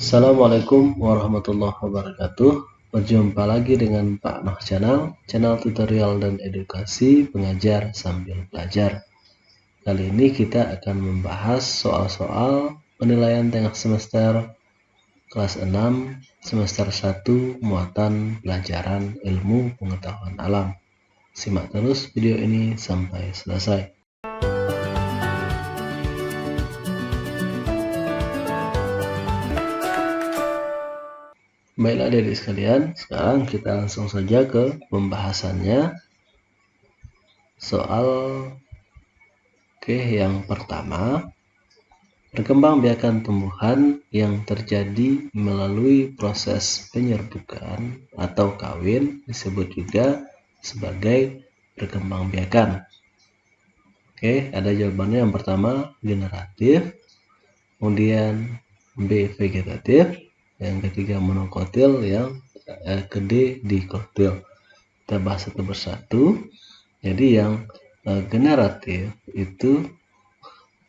Assalamualaikum warahmatullahi wabarakatuh. Berjumpa lagi dengan Pak Noh channel tutorial dan edukasi pengajar sambil belajar. Kali ini kita akan membahas soal-soal penilaian tengah semester kelas 6 semester 1 muatan pelajaran ilmu pengetahuan alam. Simak terus video ini sampai selesai. Baiklah adik-adik sekalian, sekarang kita langsung saja ke pembahasannya. Soal yang pertama, perkembangbiakan tumbuhan yang terjadi melalui proses penyerbukan atau kawin disebut juga sebagai perkembangbiakan. Ada jawabannya. Yang pertama generatif, kemudian B vegetatif, yang ketiga monokotil, yang D dikotil. Kita bahas satu persatu. Jadi yang generatif itu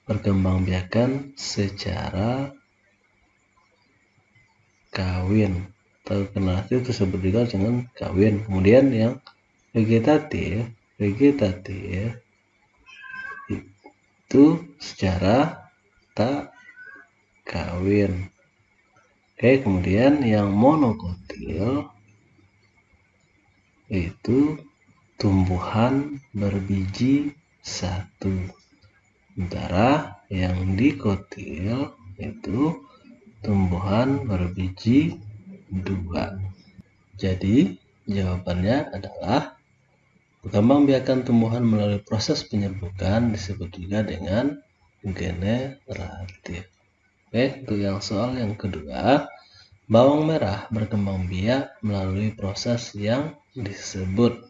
perkembangbiakan secara kawin, atau generatif tersebut juga dengan kawin. Kemudian yang vegetatif itu secara tak kawin. Kemudian yang monokotil itu tumbuhan berbiji satu, sementara yang dikotil itu tumbuhan berbiji dua. Jadi jawabannya adalah perkembangbiakan tumbuhan melalui proses penyerbukan disebut juga dengan generatif. Untuk yang soal yang kedua, bawang merah berkembang biak melalui proses yang disebut.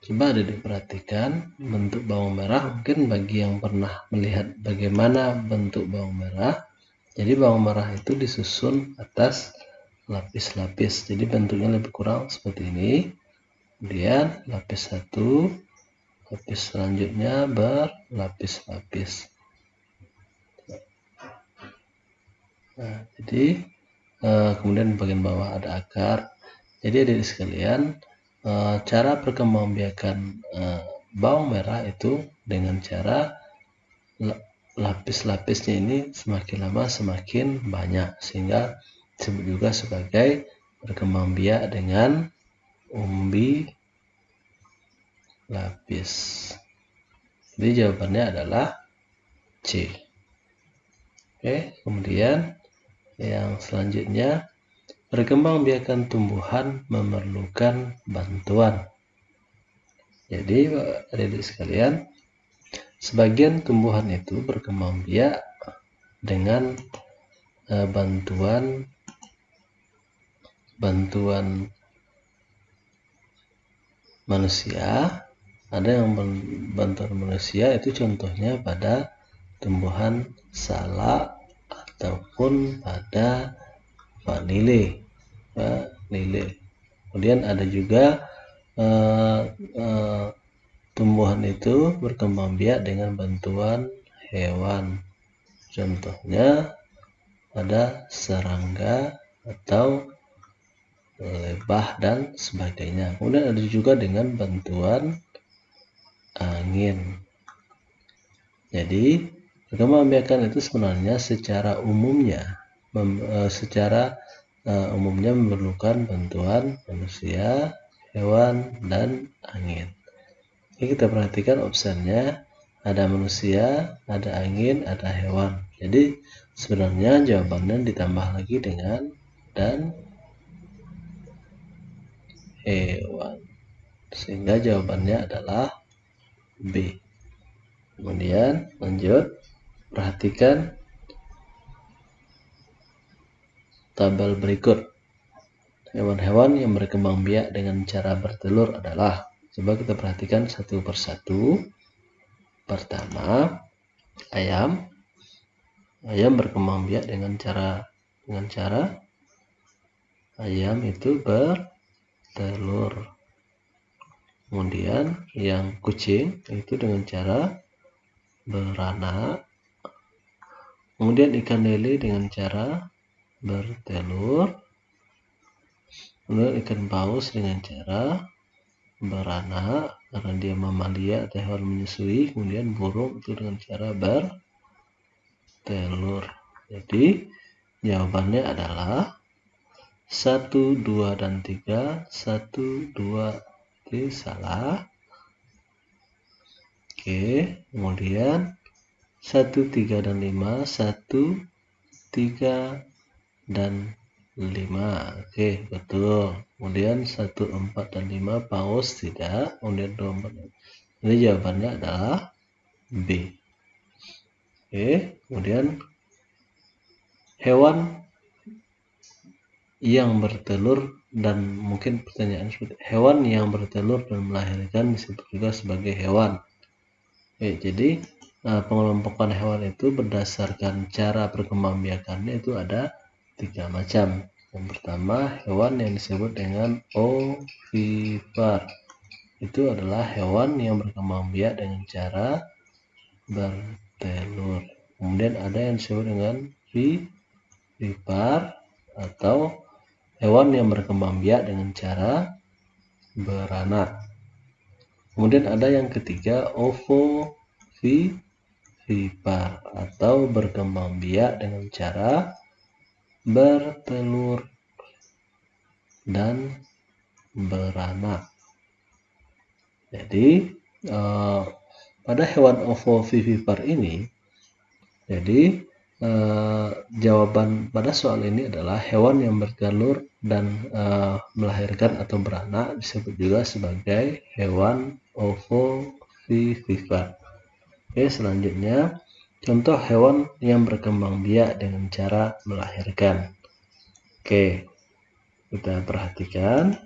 Coba diperhatikan bentuk bawang merah. Mungkin bagi yang pernah melihat bagaimana bentuk bawang merah, jadi bawang merah itu disusun atas lapis-lapis. Jadi bentuknya lebih kurang seperti ini. Kemudian lapis satu, lapis selanjutnya berlapis-lapis. Nah, jadi kemudian bagian bawah ada akar. Jadi adik sekalian, cara perkembangbiakan bawang merah itu dengan cara lapis-lapisnya ini semakin lama semakin banyak, sehingga disebut juga sebagai perkembangbiak dengan umbi lapis. Jadi jawabannya adalah C. Kemudian yang selanjutnya, perkembangbiakan tumbuhan memerlukan bantuan. Jadi adik-adik sekalian, sebagian tumbuhan itu berkembang biak dengan bantuan manusia. Ada yang bantuan manusia, itu contohnya pada tumbuhan salak ataupun pada vanili. Kemudian ada juga tumbuhan itu berkembang biak dengan bantuan hewan. Contohnya ada serangga atau lebah dan sebagainya. Kemudian ada juga dengan bantuan angin. Jadi perkembangbiakan itu sebenarnya secara umumnya memerlukan bantuan manusia, hewan, dan angin. Ini kita perhatikan opsinya, ada manusia, ada angin, ada hewan. Jadi sebenarnya jawabannya ditambah lagi dengan dan hewan, sehingga jawabannya adalah B. Kemudian lanjut, perhatikan tabel berikut. Hewan-hewan yang berkembang biak dengan cara bertelur adalah, coba kita perhatikan satu persatu. Pertama, ayam. Ayam berkembang biak dengan cara ayam itu bertelur. Kemudian yang kucing itu dengan cara beranak. Kemudian ikan lele dengan cara bertelur. Kemudian ikan paus dengan cara beranak karena dia mamalia atau hewan menyusui. Kemudian burung itu dengan cara bertelur. Jadi jawabannya adalah 1, 2, dan 3. 1, 2, oke, salah. Oke, kemudian 1, 3, dan 5. 1, 3, dan 5. Oke, betul. Kemudian 1, 4, dan 5 paus tidak. Kemudian 2, 4. Jadi jawabannya adalah B. Oke, kemudian hewan yang bertelur, dan mungkin pertanyaan seperti hewan yang bertelur dan melahirkan disebut juga sebagai hewan. Oke, jadi pengelompokan hewan itu berdasarkan cara perkembangbiakannya itu ada 3 macam. Yang pertama, hewan yang disebut dengan ovipar. Itu adalah hewan yang berkembang biak dengan cara bertelur. Kemudian ada yang disebut dengan vivipar atau hewan yang berkembang biak dengan cara beranak. Kemudian ada yang ketiga, ovovivipar atau berkembang biak dengan cara bertelur dan beranak. Jadi pada hewan ovovivipar ini, jadi jawaban pada soal ini adalah hewan yang bertelur dan melahirkan atau beranak disebut juga sebagai hewan ovovivipar. Oke, selanjutnya contoh hewan yang berkembang biak dengan cara melahirkan. Oke, kita perhatikan.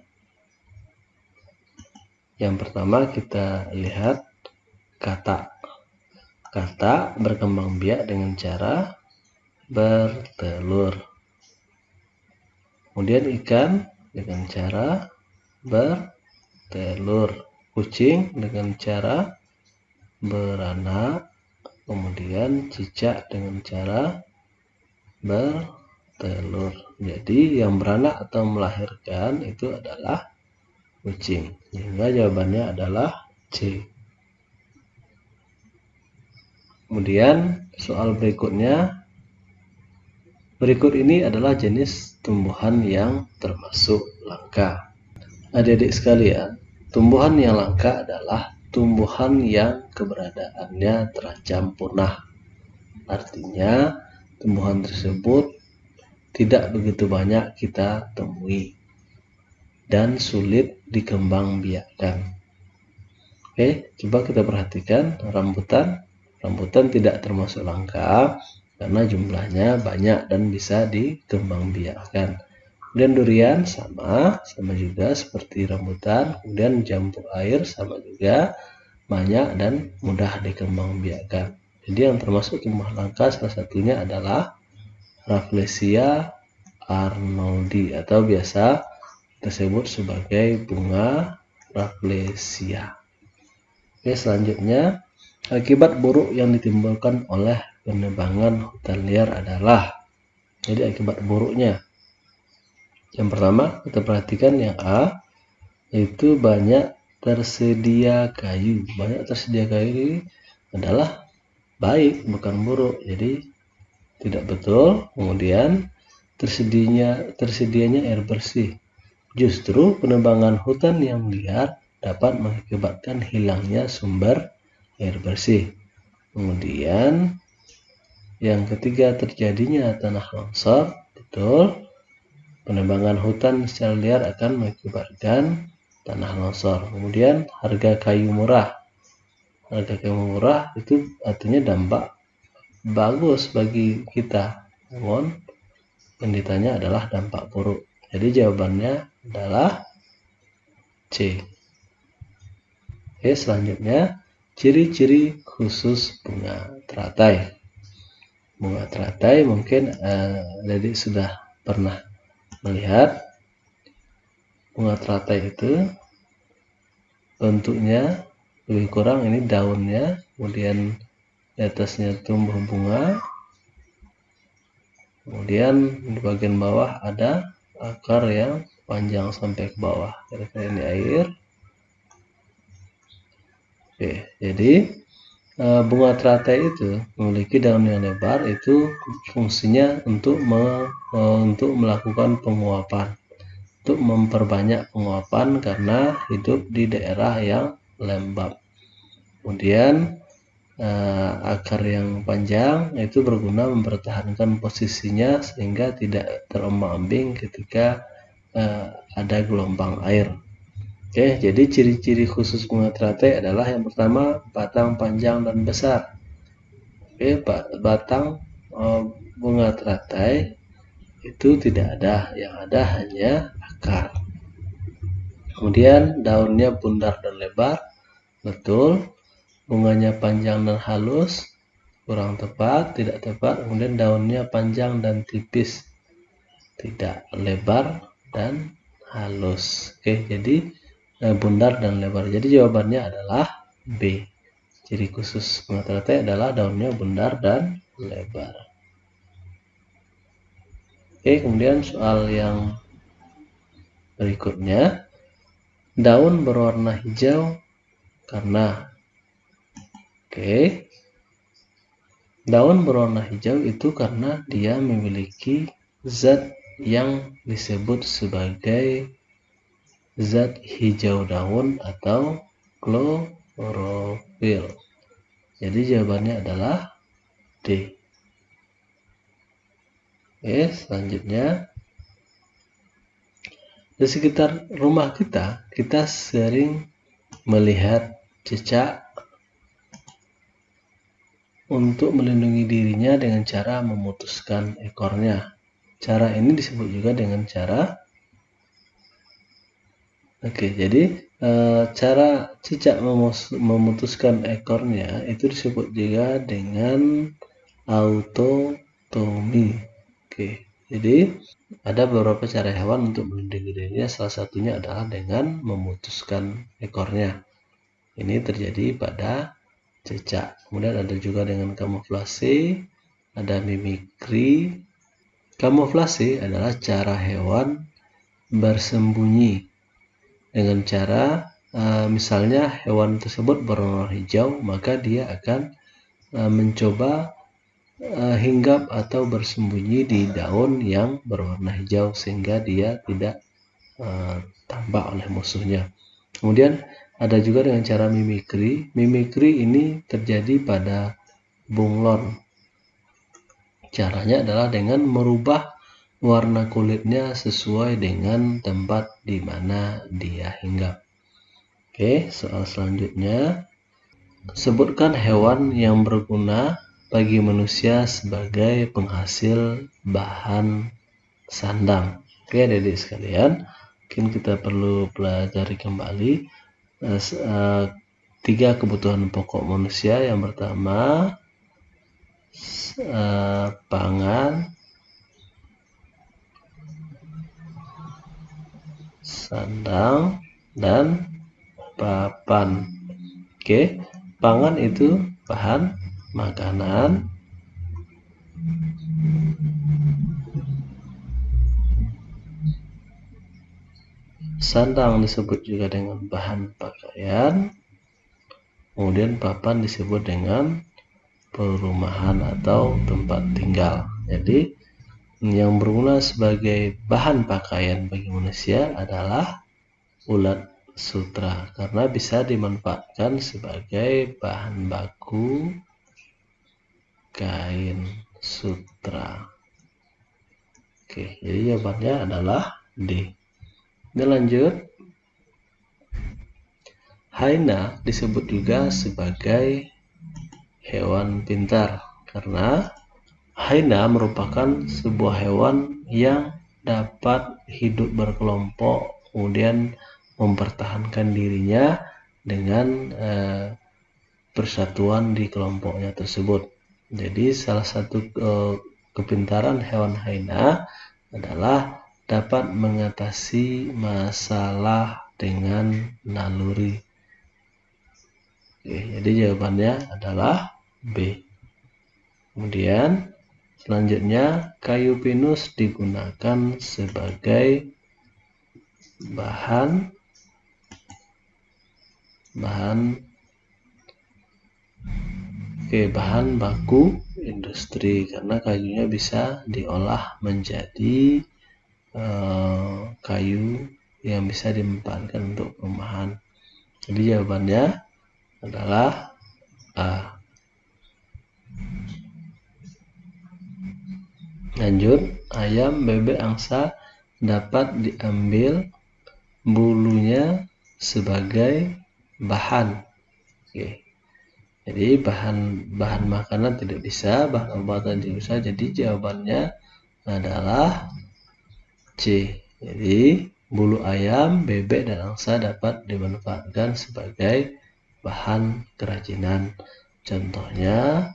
Yang pertama kita lihat katak. Katak berkembang biak dengan cara bertelur. Kemudian ikan dengan cara bertelur. Kucing dengan cara beranak. Kemudian cicak dengan cara bertelur. Jadi yang beranak atau melahirkan itu adalah kucing. Sehingga jawabannya adalah C. Kemudian soal berikutnya. Berikut ini adalah jenis tumbuhan yang termasuk langka. Adik-adik sekalian, tumbuhan yang langka adalah tumbuhan yang keberadaannya terancam punah. Artinya, tumbuhan tersebut tidak begitu banyak kita temui dan sulit dikembangbiakkan. Oke, coba kita perhatikan rambutan. Rambutan tidak termasuk langka karena jumlahnya banyak dan bisa dikembangbiakkan. Kemudian durian sama juga seperti rambutan. Kemudian jambu air sama juga banyak dan mudah dikembangbiakkan. Jadi yang termasuk tumbuhan langka salah satunya adalah Rafflesia arnoldi atau biasa disebut sebagai bunga Rafflesia. Oke, selanjutnya akibat buruk yang ditimbulkan oleh penebangan hutan liar adalah, jadi akibat buruknya. Yang pertama kita perhatikan yang A, yaitu banyak tersedia kayu. Banyak tersedia kayu ini adalah baik, bukan buruk. Jadi tidak betul. Kemudian tersedianya air bersih. Justru penebangan hutan yang liar dapat mengakibatkan hilangnya sumber air bersih. Kemudian yang ketiga, terjadinya tanah longsor. Betul. Penebangan hutan secara liar akan mengakibatkan tanah longsor. Kemudian harga kayu murah. Harga kayu murah itu artinya dampak bagus bagi kita. Namun yang ditanya adalah dampak buruk. Jadi jawabannya adalah C. Oke, selanjutnya ciri-ciri khusus bunga teratai. Bunga teratai mungkin adik sudah pernah melihat. Bunga teratai itu bentuknya lebih kurang ini daunnya, kemudian di atasnya tumbuh bunga, Kemudian di bagian bawah ada akar yang panjang sampai ke bawah. Kira-kira ini air. Oke, jadi bunga teratai itu memiliki daun yang lebar, itu fungsinya untuk melakukan penguapan, untuk memperbanyak penguapan karena hidup di daerah yang lembab. Kemudian akar yang panjang itu berguna mempertahankan posisinya sehingga tidak terombang-ambing ketika ada gelombang air. Oke, jadi ciri-ciri khusus bunga teratai adalah yang pertama, batang panjang dan besar. Oke, batang bunga teratai itu tidak ada, yang ada hanya akar. Kemudian daunnya bundar dan lebar, betul. Bunganya panjang dan halus, kurang tepat, tidak tepat. Kemudian daunnya panjang dan tipis, tidak lebar dan halus. Oke, jadi bundar dan lebar. Jadi jawabannya adalah B. Ciri khusus bunga teratai adalah daunnya bundar dan lebar. Oke, kemudian soal yang berikutnya, daun berwarna hijau karena. Oke, daun berwarna hijau itu karena dia memiliki zat yang disebut sebagai zat hijau daun atau klorofil. Jadi jawabannya adalah D. Oke, selanjutnya, di sekitar rumah kita sering melihat cicak untuk melindungi dirinya dengan cara memutuskan ekornya. Cara ini disebut juga dengan cara. Oke, jadi cara cicak memutuskan ekornya itu disebut juga dengan autotomi. Oke, jadi ada beberapa cara hewan untuk melindungi dirinya, salah satunya adalah dengan memutuskan ekornya. Ini terjadi pada cicak. Kemudian ada juga dengan kamuflase, ada mimikri. Kamuflase adalah cara hewan bersembunyi dengan cara misalnya hewan tersebut berwarna hijau, maka dia akan mencoba hinggap atau bersembunyi di daun yang berwarna hijau sehingga dia tidak tampak oleh musuhnya. Kemudian ada juga dengan cara mimikri. Mimikri ini terjadi pada bunglon. Caranya adalah dengan merubah warna kulitnya sesuai dengan tempat di mana dia hinggap. Oke, soal selanjutnya. Sebutkan hewan yang berguna bagi manusia sebagai penghasil bahan sandang. Oke, adik-adik sekalian, mungkin kita perlu pelajari kembali 3 kebutuhan pokok manusia. Yang pertama, pangan, sandang, dan papan. Oke, pangan itu bahan makanan. Sandang disebut juga dengan bahan pakaian. Kemudian papan disebut dengan perumahan atau tempat tinggal. Jadi yang berguna sebagai bahan pakaian bagi manusia adalah ulat sutra karena bisa dimanfaatkan sebagai bahan baku kain sutra. Oke, jadi jawabannya adalah D. Kita lanjut. Hyena disebut juga sebagai hewan pintar karena hyena merupakan sebuah hewan yang dapat hidup berkelompok, kemudian mempertahankan dirinya dengan persatuan di kelompoknya tersebut. Jadi salah satu kepintaran hewan hyena adalah dapat mengatasi masalah dengan naluri. Oke, jadi jawabannya adalah B. Kemudian Selanjutnya, kayu pinus digunakan sebagai bahan baku industri karena kayunya bisa diolah menjadi kayu yang bisa dimanfaatkan untuk perumahan. Jadi jawabannya adalah A. Lanjut, ayam, bebek, angsa dapat diambil bulunya sebagai bahan. Oke. Jadi bahan makanan tidak bisa, bahan obatan tidak bisa. Jadi jawabannya adalah C. Jadi bulu ayam, bebek, dan angsa dapat dimanfaatkan sebagai bahan kerajinan. Contohnya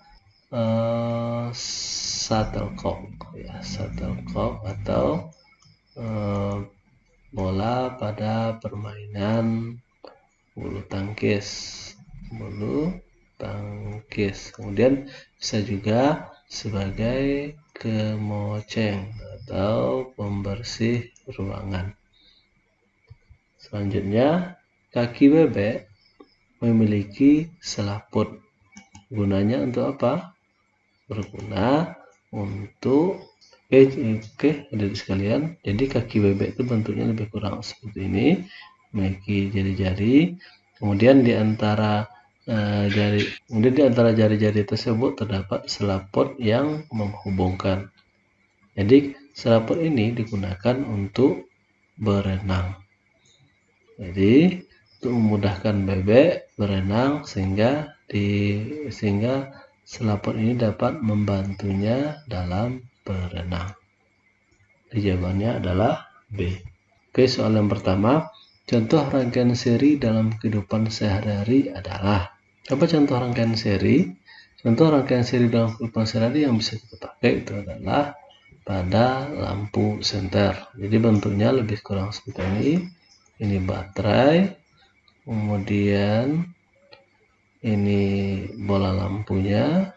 shuttlecock atau bola pada permainan bulu tangkis. Kemudian bisa juga sebagai kemoceng atau pembersih ruangan. Selanjutnya, kaki bebek memiliki selaput. Gunanya untuk apa? Berguna untuk adik sekalian. Jadi kaki bebek itu bentuknya lebih kurang seperti ini, memiliki jari-jari. Kemudian di antara jari-jari tersebut terdapat selaput yang menghubungkan. Jadi selaput ini digunakan untuk berenang. Jadi untuk memudahkan bebek berenang sehingga selaput ini dapat membantunya dalam berenang. Jawabannya adalah B. Oke, soal yang pertama, contoh rangkaian seri dalam kehidupan sehari-hari adalah. Apa contoh rangkaian seri? Contoh rangkaian seri dalam kehidupan sehari-hari yang bisa kita pakai itu adalah pada lampu senter. Jadi bentuknya lebih kurang seperti ini. Ini baterai, kemudian ini bola lampunya,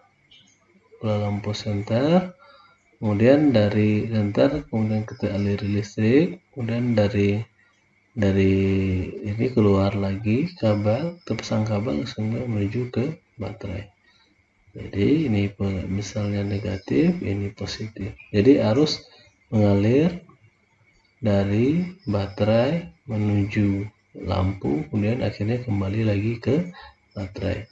bola lampu senter, kemudian dari senter kemudian kita aliri listrik, kemudian dari ini keluar lagi kabel, terpasang kabel sehingga menuju ke baterai. Jadi ini misalnya negatif, ini positif. Jadi arus mengalir dari baterai menuju lampu, kemudian akhirnya kembali lagi ke baterai.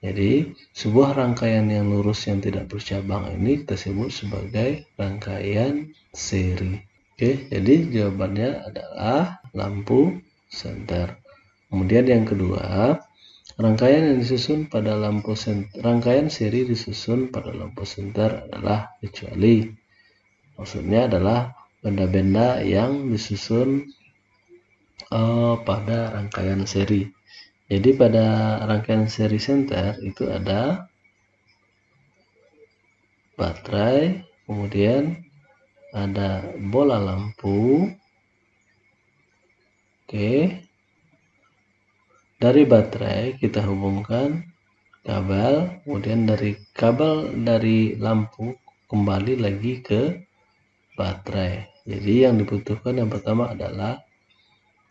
Jadi sebuah rangkaian yang lurus yang tidak bercabang ini kita sebut sebagai rangkaian seri. Oke, jadi jawabannya adalah lampu senter. Kemudian yang kedua, rangkaian seri disusun pada lampu senter adalah kecuali. Maksudnya adalah benda-benda yang disusun pada rangkaian seri. Jadi pada rangkaian seri senter itu ada baterai, kemudian ada bola lampu. Oke. Dari baterai kita hubungkan kabel, kemudian dari kabel dari lampu kembali lagi ke baterai. Jadi yang dibutuhkan yang pertama adalah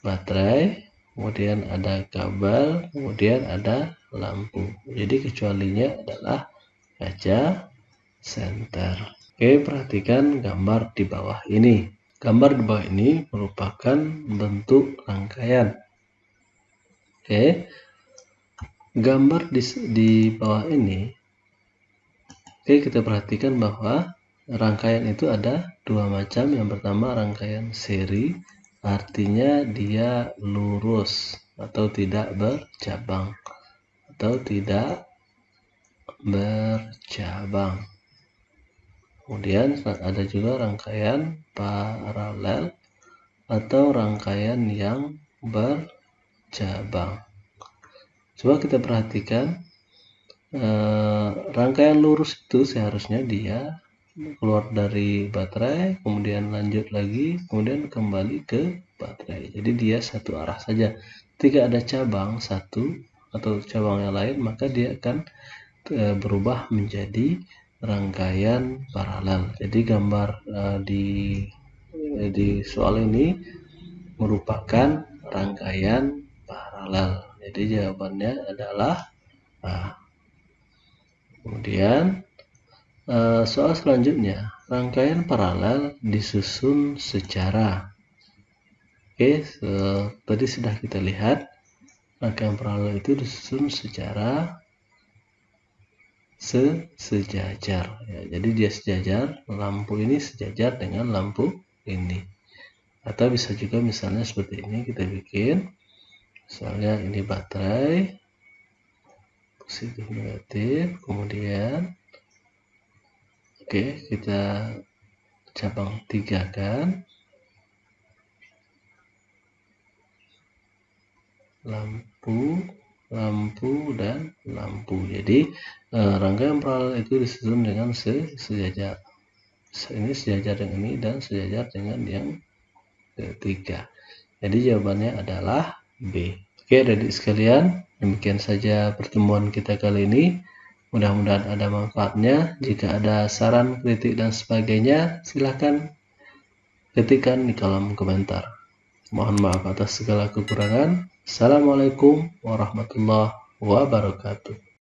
baterai, kemudian ada kabel, kemudian ada lampu. Jadi kecualinya adalah kaca senter. Oke, perhatikan gambar di bawah ini. Gambar di bawah ini merupakan bentuk rangkaian. Oke, gambar di bawah ini. Oke, kita perhatikan bahwa rangkaian itu ada dua macam. Yang pertama rangkaian seri, artinya dia lurus atau tidak bercabang. Kemudian ada juga rangkaian paralel atau rangkaian yang bercabang. Coba kita perhatikan, rangkaian lurus itu seharusnya dia keluar dari baterai, kemudian lanjut lagi, kemudian kembali ke baterai. Jadi dia satu arah saja. Ketika ada cabang satu atau cabang yang lain, maka dia akan berubah menjadi rangkaian paralel. Jadi gambar di soal ini merupakan rangkaian paralel. Jadi jawabannya adalah A. Kemudian soal selanjutnya, rangkaian paralel disusun secara. Oke, tadi sudah kita lihat rangkaian paralel itu disusun secara sejajar. Ya, jadi dia sejajar, lampu ini sejajar dengan lampu ini. Atau bisa juga misalnya seperti ini kita bikin. Misalnya ini baterai positif negatif, kemudian oke, kita cabang 3 kan, lampu dan lampu. Jadi rangkaian paralel itu disusun dengan sejajar. Ini sejajar dengan ini dan sejajar dengan yang ketiga. Jadi jawabannya adalah B. Oke, adik-adik sekalian, demikian saja pertemuan kita kali ini. Mudah-mudahan ada manfaatnya. Jika ada saran, kritik, dan sebagainya, silahkan ketikkan di kolom komentar. Mohon maaf atas segala kekurangan. Assalamualaikum warahmatullahi wabarakatuh.